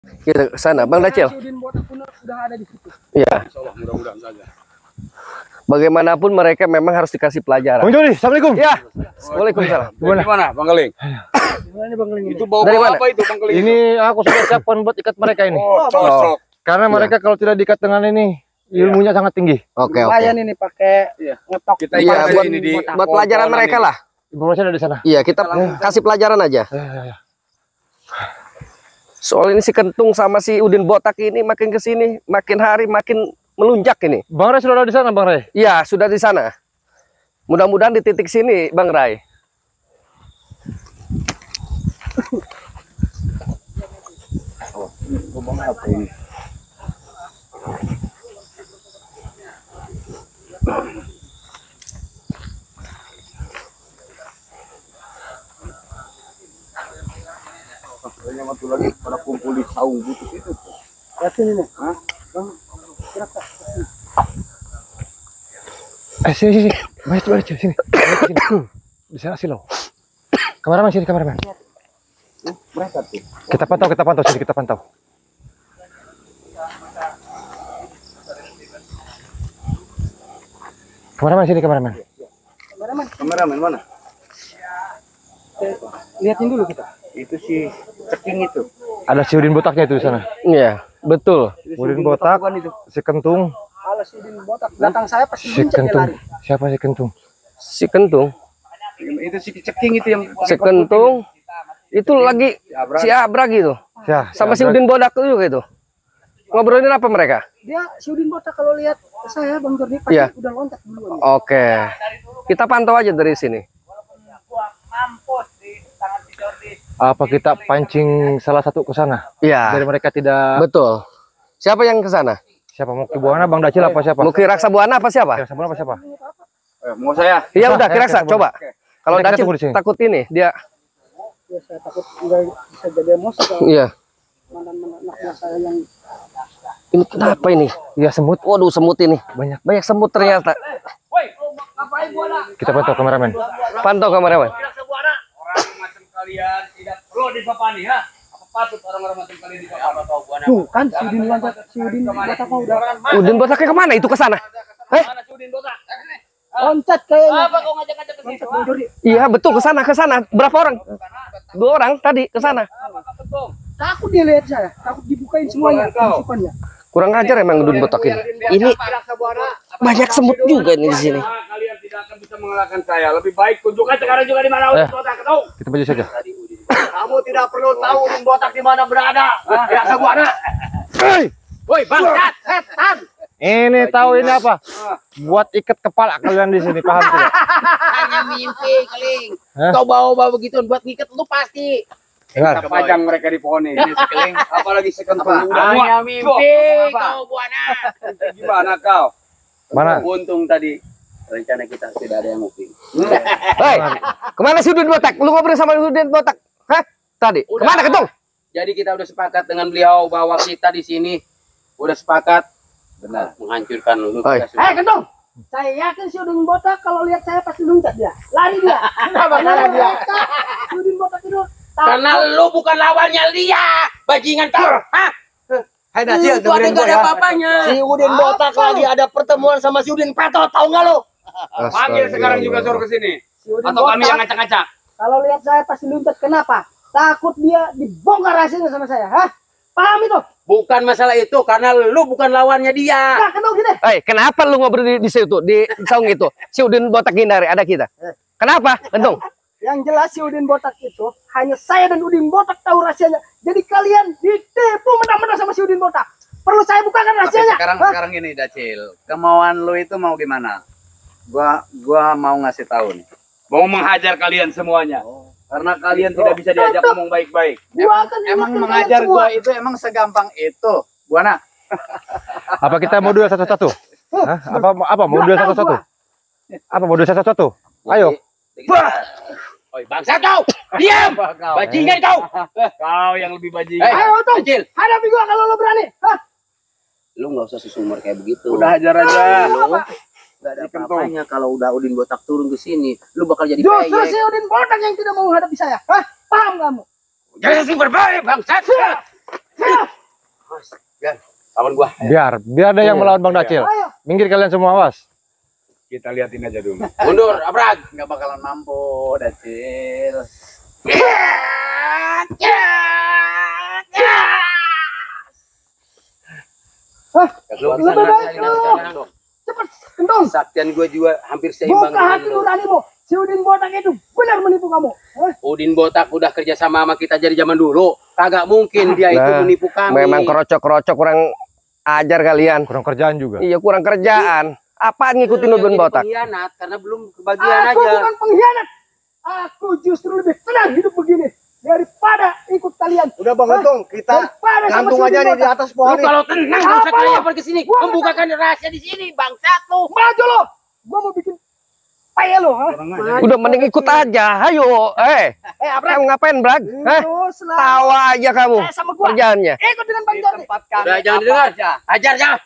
Kita ke sana, Bang Dacil. Si Udin Botak pun udah ada di situ. Iya. Insyaallah mudah-mudahan saja. Bagaimanapun mereka memang harus dikasih pelajaran. Bang Joni, assalamulam. Ya. Waalaikumsalam. Gimana, Bang Galing? Gimana nih Bang Geling ini? Itu bau Dari mana? apa itu, Bang Galing? Ini aku sudah siapkan buat ikat mereka ini. Oh, cocok. Karena mereka kalau tidak diikat dengan ini, ilmunya sangat tinggi. Oke, oke. Lumayan ini pakai Iya. ngetok. Kita Iya, ikat buat, ini di buat pelajaran pohon-pohonan mereka ini. lah. Informasi ada di sana. Iya, kita kasih pelajaran aja. Soal ini si Kentung sama si Udin Botak ini makin kesini, makin hari makin melunjak ini. Bang Ray sudah ada di sana, Bang Ray. Iya, sudah di sana. Mudah-mudahan di titik sini, Bang Ray. Kayaknya waktu lagi pada kumpul di saung butut itu. Lihat sini nih. Hah? Bang, Sini. Balik sini. Di sana sih lo. Kameramen sini, kameramen. Mereka tuh. Kita pantau sini, kita pantau. Kameramen sini, kameramen. Kameramen mana? lihatin dulu kita. Itu si ceking itu. Ada si Udin Botaknya itu di sana. Iya, betul. Udin Botak, si Kentung, Kalau si Udin Botak datang saya pasti si mencet dia Kentung. lari. Siapa si Kentung? Si Kentung, Itu si ceking itu yang si Kentung itu lagi si Abra gitu. Ya, Sama si Udin Bodak juga itu. Ngobrolin apa mereka? Dia si Udin Botak kalau lihat saya Bang Jordi pasti Iya. udah loncat duluan. Oke. Kita pantau aja dari sini. Apa kita pancing salah satu ke sana? Iya, Dari mereka tidak. betul. Siapa yang ke sana? Siapa mau ke Buana, Bang Dacil apa siapa? Muki Raksa Buana apa siapa? Siapa apa siapa? mau saya. Iya udah, Bisa, Kiraksa, bisa, coba. Kalau Kita Dacil tunggu di sini. takut ini, dia Ya, saya takut nggak bisa jadi emosi kalau iya. mantan anaknya saya yang Ini kenapa ini? Iya, semut Waduh, semut ini. banyak. Banyak semut ternyata. Kita pantau kameramen. Pantau kameramen. Orang macam kalian tidak perlu disopani, ha? Apa patut orang-orang macam kalian disopani? tuh kan si Udin loncat, si Udin Botak mah udah Udin Botaknya kemana itu ke sana? Mana si Udin Botak? loncat kayaknya. Apa kau ngajak-ngajak ke situ? Bang Jordi, Iya, betul ke sana, ke sana. Berapa orang? 2 orang tadi ke sana. takut dia lihat saya, takut dibukain semuanya tusukannya. Kurang ajar emang Udin Botak ini. Ini banyak semut juga nih di sini. Kalian tidak akan bisa mengalahkan saya. Lebih baik tunjukkan sekarang juga di mana Udin Botak. Tahu? Kita maju saja. Kamu tidak perlu tahu Udin Botak di mana berada. Ya, Sabuana. Woi, bangsat, setan. Ini tahu ini apa? Buat ikat kepala kalian di sini, paham tidak? Hanya mimpi, Keling. Hah? Kau bawa begituan buat ngikat lu pasti. Dengar. Kita pajang mereka di pohon ini. Sekeling, apalagi sekentung. Hanya mimpi, kau buana. Gimana kau? Mana? Untung tadi rencana kita tidak ada yang mungkin. Hei, kemana si Udin Botak? Lu ngobrol sama Udin Botak? Hah? Tadi. Udah. Kemana Ketung? Jadi kita udah sepakat dengan beliau bahwa kita di sini udah sepakat benar menghancurkan lu. Oi. Kita sudah. Kentong, saya yakin si Udin Botak kalau lihat saya pasti loncat dia, lari dia. Kenapa dia? Si Udin Botak itu Karena lu bukan lawannya dia, bajingan kau. Hah? Hai Dacil, Itu ada gak ada apa-apanya. Si Udin Botak lagi ada pertemuan sama si Udin Petot, tahu nggak lo? Panggil sekarang juga suruh ke sini. si Udin Atau kami yang Botak ngacak-ngacak. kalau lihat saya pasti loncat. Kenapa? Takut dia dibongkar rahasianya sama saya. Hah? Paham itu? Bukan masalah itu, karena lu bukan lawannya dia. Nah, Kentong gini. Hei, kenapa lu ngobrol di situ, di saung itu? Si Udin Botak hindari, ada kita. Kenapa, Ketung? Yang jelas si Udin Botak itu hanya saya dan Udin Botak tahu rahasianya. Jadi kalian ditipu mentah-mentah sama si Udin Botak. Perlu saya bukakan Tapi rahasianya? sekarang ini Dacil, kemauan lu itu mau gimana? Gua mau ngasih tahu nih. Mau menghajar kalian semuanya. Karena kalian tidak bisa diajak ngomong baik-baik. Gua akan Emang ingatkan mengajar kalian semua. gua itu emang segampang itu, Buana? Apa kita mau duel satu-satu? Hah? Apa mau duel satu-satu? Apa mau duel satu-satu? Ayo. Oi, bangsa kau. Diam. Bajingan kau. Kau yang lebih bajingan. Ayo, Tung. Kecil. Hadapi gua kalau lo berani. Hah? Lu nggak usah sesumur kayak begitu. Udah hajar aja. Gak ada apa-apanya kalau udah Udin Botak turun ke sini, lu bakal jadi Justru si peyek. Udin Botak yang tidak mau menghadapi saya. Hah? Paham kamu? Jangan sih berbahaya bangsat. Kawan gua. Biar ada yang melawan Bang Dacil. Ayo. Minggir kalian semua, awas. Kita liatin aja dulu. Mundur, Abrag. Nggak bakalan mampu, Dacil. Lu Lebih bisa baik ngerasain lu. sekarang dong. Cepat, kentung. Kesaktian gua juga hampir seimbang Buka hati dengan lu. nuranimu. Si Udin Botak itu benar menipu kamu. Hah? Udin Botak udah kerja sama kita dari zaman dulu. Kagak mungkin dia itu Nah, menipu kami. Memang kerocok-kerocok kurang ajar kalian. Kurang kerjaan juga. Iya kurang kerjaan. Apaan ngikutin Lu Udin yang jadi Botak? pengkhianat karena belum kebagian Aku aja. bukan pengkhianat. Aku justru lebih tenang hidup begini daripada ikut kalian. Udah Bang Untung, kita Daripada sama gantung si aja Udin nih di Botak. atas pohon Lu nih. kalau tenang Apa nggak usah lu? kayak pergi sini. Membukakan rahasia di sini, bangsat lu. Maju lo. Gua mau bikin payah lo. Hah? Udah mending ikut aja. Ayo. Abrag. Kamu ngapain, Brag? Hah? Terus lah. Tawa aja kamu Sama gua. kerjaannya. Ikut dengan Bang Jordi. Tempat kami Udah jangan apa didengar. aja. Ajar jangan.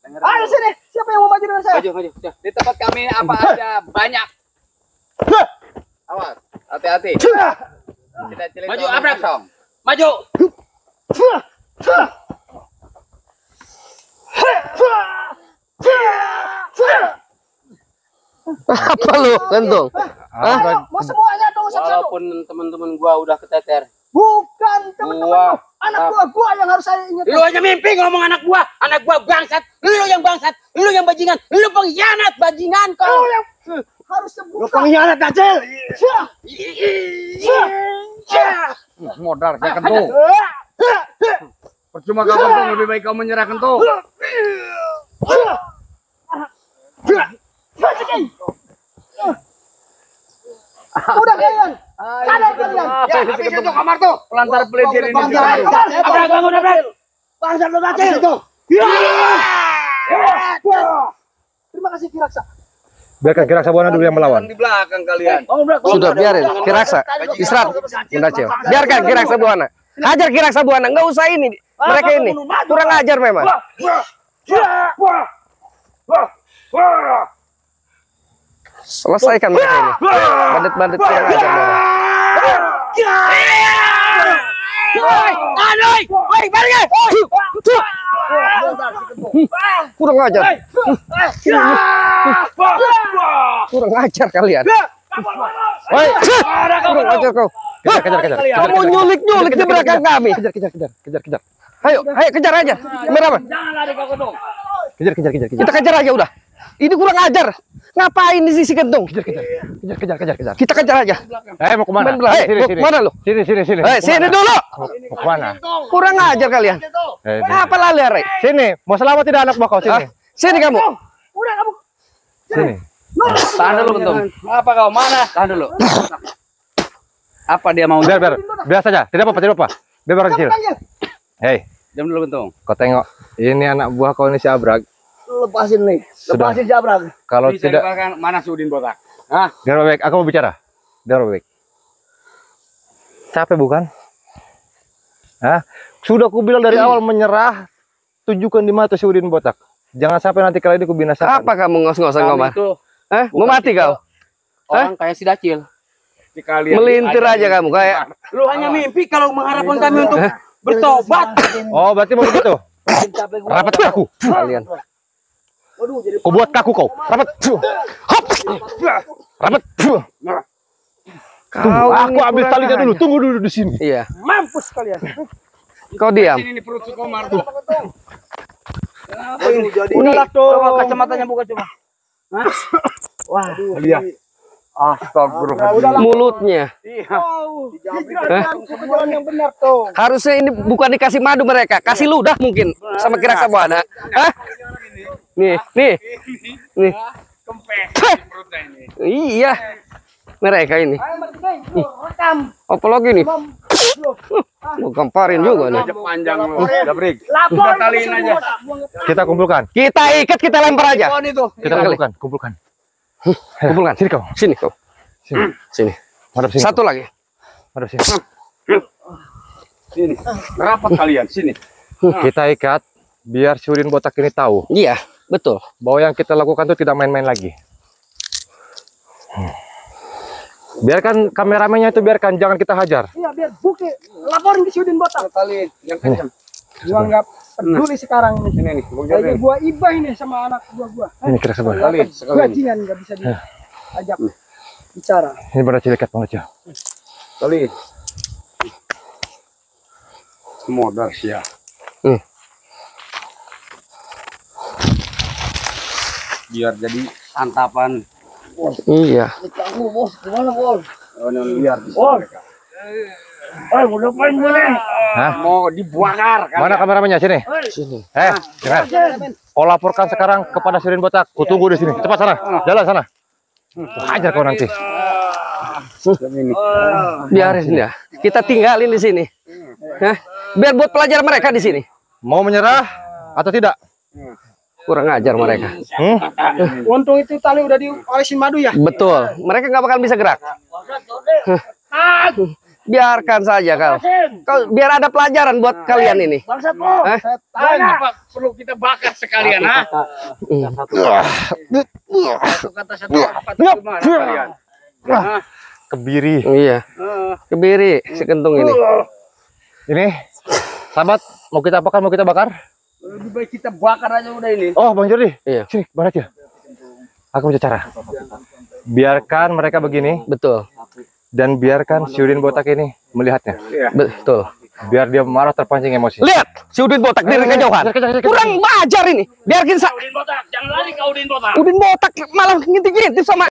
Ayo sini. Siapa yang mau maju dengan saya? Maju, maju. Udah. Di tempat kami apa aja banyak. Awas, hati-hati. Tidak Maju, Abrag. Maju. Apa lu, Kentung? Ayo, mau semuanya dong satu-satu. Walaupun teman-teman gua udah keteter. Bukan teman-teman Gua- lu. Anak gua yang harus saya ingat. Lu aja mimpi ngomong anak gua bangsat. Lu yang bangsat, lu yang bajingan, lu pengkhianat bajingan kau. Lu yang harusnya Lu buka. pengkhianat Dacil. Modar, jangan tuh. Percuma kau kentung, lebih baik kau menyerah kentung. Udah kalian. Sadar kalian. Ya, habis itu kamar tuh. Pelantar pelintir ini. Bang, Abrag, bangun, Abrag. Bangsat lu Dacil. Habis itu. Terima kasih Kiraksa. Biarkan Kiraksa Buana dulu yang melawan. Di belakang kalian. Sudah biarin. Kiraksa. Istirahat. Bunda Cil. Biarkan Kiraksa Buana. Hajar Kiraksa Buana. Nggak usah ini. Mereka ini. Kurang ajar memang. Selesaikan mereka ini. Bandit-bandit yang ajar memang. Kurang ajar. Kurang ajar kalian. Woi, kurang ajar kau. Kejar. Kamu nyulik-nyulik di belakang kami. Kejar. Ayo kejar aja. Merah. Kejar. Kita kejar aja udah. Ini kurang ajar. Ngapain di sisi Kentung? Kejar. Kita kejar aja. Mau kemana? Main belakang. Mau kemana lu? Sini. Sini dulu. Mau kemana? Kurang ajar kalian. Apa lali, Rek? Sini. Mau selamat tidak anak buah kau sini? Sini kamu. Udah kamu. Sini. Tahan dulu kentung. Apa kau mana? Tahan dulu. Apa dia mau? Biar saja. Tidak apa. Biar orang kecil. Panggil. Hei, Diam dulu kentung. kau tengok. Ini anak buah kau ini si Abrag. Lepasin nih. Sudah. Lepasin si Abrag. Kalau Bisa tidak, dibakar, mana si Udin Botak? biar baik. Aku mau bicara. Biar baik. Capek bukan? Hah? Sudah aku bilang dari awal menyerah. Tunjukkan di mana tuh si Udin Botak. Jangan sampai nanti kali ini aku binasakan. Apa kamu ngos-ngosan Kami ngomong? itu Mau mati kau? orang kayak si Dacil. Melintir aja kamu kayak. Lu hanya mimpi kalau mengharapkan kami untuk bertobat. Oh, berarti mau begitu. Rapat kaku. Kalian. Waduh, jadi Kau buat kaku kau. Rapat. Hop. Rapat. Kau Aku ini ambil kurang talinya dulu. ajar. Tunggu dulu di sini. Iya. mampus kalian. Kau diam. Ini perut Sukomar tuh. Waduh, jadi Udahlah tuh. Coba kacamatanya buka coba. Wah, lihat. udahlah. Mulutnya. Wow. Digerakkan ke jalan yang benar tuh. Harusnya ini bukan dikasih madu mereka, kasih ludah mungkin sama Kiraksa Buana. Hah? Nih. Kempes perutnya ini. Iya. Mereka ini. Ayo Martin, rekam. Apalagi nih? Mau gamparin juga nih. Panjang lu. Udah break. Lapor taliin aja. Kita kumpulkan. Kita ikat, kita lempar aja. Pohon itu. Kita kumpulkan. Kumpulkan. Sini kau. Sini kau. Sini. Madep sini. Satu lagi. Madep sini. Sini. Rapat kalian sini. Kita ikat biar si Udin Botak ini tahu Iya, betul. bahwa yang kita lakukan itu tidak main-main lagi. Biarkan kameramennya itu biarkan, jangan kita hajar. Iya, biar bukti. Laporin ke si Udin Botak. Tali yang kencang. Gua nggak peduli sekarang nih. Ini nih, Bang Kayaknya Jordi. gua ibah ini sama anak gua. Ini kira sebuah. Bajingan nggak bisa diajak bicara. Ini pada cilekat Bang Ojo. Kali. Modal sia. Biar jadi santapan. Iya. Oh, ini biar. Oh. Udah main boleh. Hah? Mau dibakar kan? Mana kameramennya sini? Sini. Dengar. Kau laporkan sekarang kepada si Udin Botak. Ku tunggu di sini. Cepat sana. Jalan sana. Hajar kau nanti. Biarin ya. Kita tinggalin di sini. Hah? Biar buat pelajaran mereka di sini. Mau menyerah atau tidak? Kurang ajar mereka. Untung itu tali udah diolesin madu ya. Betul. Mereka nggak bakal bisa gerak. Biarkan saja kau biar ada pelajaran buat kalian ini. Hah? Pak, perlu kita bakar sekalian, ha? Satu kata satu apa tuh gimana kalian? Kebiri. Iya. Kebiri si kentung ini. Ini, sahabat, mau kita apakan? Mau kita bakar? Lebih baik kita bakar aja udah ini. Oh, Bang Jordi. Iya. Sini, Bang Acil. Aku punya cara. Biarkan mereka begini Betul. dan biarkan si Udin Botak ini melihatnya. Betul. Biar dia marah terpancing emosi. Lihat, si Udin Botak dari kejauhan. Kurang ajar ini. Biarkin Udin Botak, jangan lari kau Udin Botak. Udin Botak malah ngintip-ngintip sama